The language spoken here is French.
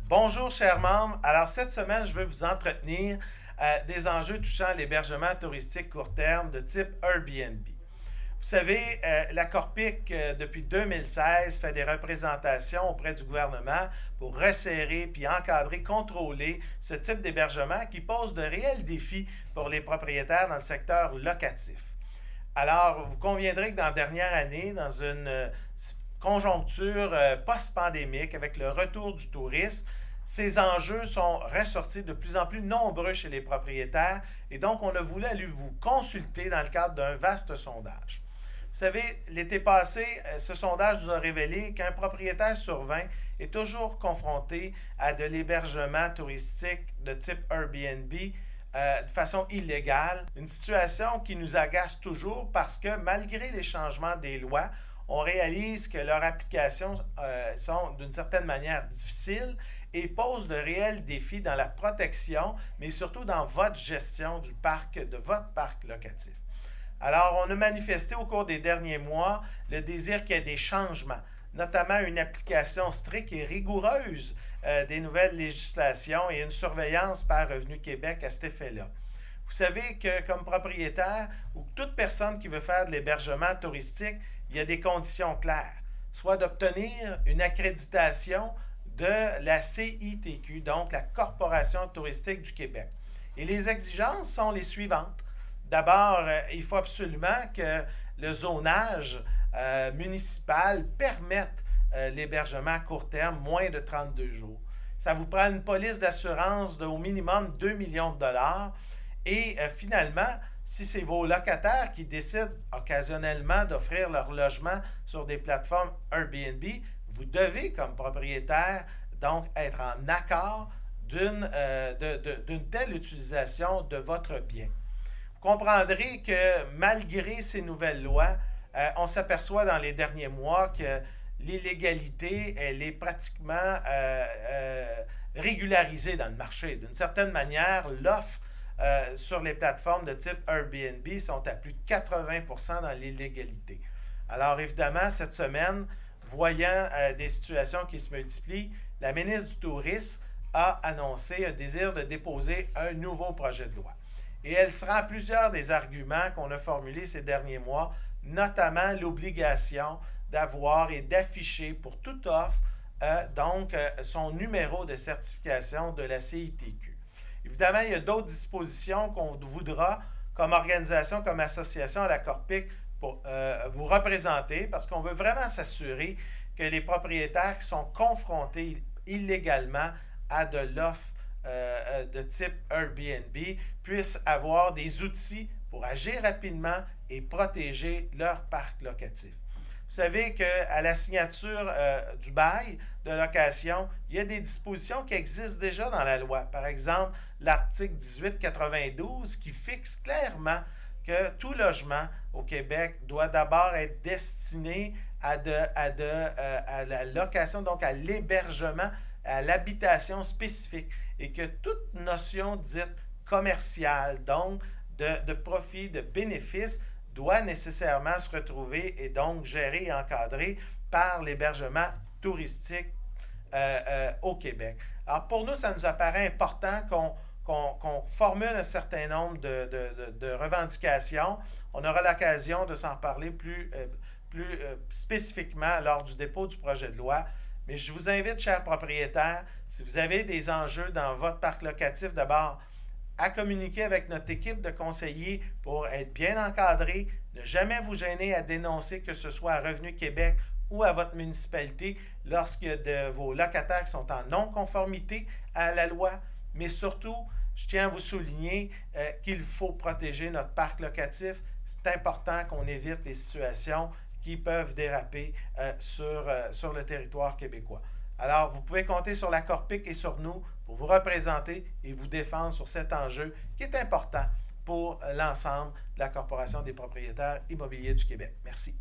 Bonjour chers membres. Alors cette semaine, je vais vous entretenir des enjeux touchant l'hébergement touristique court terme de type Airbnb. Vous savez, la Corpic, depuis 2016, fait des représentations auprès du gouvernement pour resserrer puis encadrer, contrôler ce type d'hébergement qui pose de réels défis pour les propriétaires dans le secteur locatif. Alors, vous conviendrez que dans la dernière année, dans une conjoncture post-pandémique, avec le retour du tourisme, ces enjeux sont ressortis de plus en plus nombreux chez les propriétaires et donc on a voulu aller vous consulter dans le cadre d'un vaste sondage. Vous savez, l'été passé, ce sondage nous a révélé qu'un propriétaire sur 20 est toujours confronté à de l'hébergement touristique de type Airbnb de façon illégale, une situation qui nous agace toujours parce que malgré les changements des lois, on réalise que leurs applications sont d'une certaine manière difficiles et posent de réels défis dans la protection, mais surtout dans votre gestion du parc, de votre parc locatif. Alors, on a manifesté au cours des derniers mois le désir qu'il y ait des changements, notamment une application stricte et rigoureuse des nouvelles législations et une surveillance par Revenu Québec à cet effet-là. Vous savez que comme propriétaire ou toute personne qui veut faire de l'hébergement touristique, il y a des conditions claires, soit d'obtenir une accréditation de la CITQ, donc la Corporation touristique du Québec. Et les exigences sont les suivantes. D'abord, il faut absolument que le zonage municipal permette l'hébergement à court terme, moins de 32 jours. Ça vous prend une police d'assurance de au minimum 2 millions de dollars. Et finalement, si c'est vos locataires qui décident occasionnellement d'offrir leur logement sur des plateformes Airbnb, vous devez, comme propriétaire, donc être en accord d'une telle utilisation de votre bien. Vous comprendrez que malgré ces nouvelles lois, on s'aperçoit dans les derniers mois que l'illégalité, elle est pratiquement régularisée dans le marché. D'une certaine manière, l'offre sur les plateformes de type Airbnb sont à plus de 80% dans l'illégalité. Alors évidemment, cette semaine, voyant des situations qui se multiplient, la ministre du Tourisme a annoncé un désir de déposer un nouveau projet de loi. Et elle sera à plusieurs des arguments qu'on a formulés ces derniers mois, notamment l'obligation d'avoir et d'afficher pour toute offre son numéro de certification de la CITQ. Évidemment, il y a d'autres dispositions qu'on voudra, comme organisation, comme association à la Corpic, pour vous représenter, parce qu'on veut vraiment s'assurer que les propriétaires qui sont confrontés illégalement à de l'offre de type Airbnb puissent avoir des outils pour agir rapidement et protéger leur parc locatif. Vous savez qu'à la signature du bail de location, il y a des dispositions qui existent déjà dans la loi. Par exemple, l'article 1892 qui fixe clairement que tout logement au Québec doit d'abord être destiné à la location, donc à l'hébergement, à l'habitation spécifique, et que toute notion dite commerciale, donc de profit, de bénéfice, doit nécessairement se retrouver et donc géré et encadré par l'hébergement touristique au Québec. Alors pour nous, ça nous apparaît important qu'on formule un certain nombre de revendications. On aura l'occasion de s'en parler plus spécifiquement lors du dépôt du projet de loi. Mais je vous invite, chers propriétaires, si vous avez des enjeux dans votre parc locatif, d'abord, à communiquer avec notre équipe de conseillers pour être bien encadré, ne jamais vous gêner à dénoncer que ce soit à Revenu Québec ou à votre municipalité lorsqu'il y a de vos locataires qui sont en non-conformité à la loi. Mais surtout, je tiens à vous souligner qu'il faut protéger notre parc locatif. C'est important qu'on évite les situations qui peuvent déraper sur le territoire québécois. Alors, vous pouvez compter sur la Corpic et sur nous pour vous représenter et vous défendre sur cet enjeu qui est important pour l'ensemble de la Corporation des propriétaires immobiliers du Québec. Merci.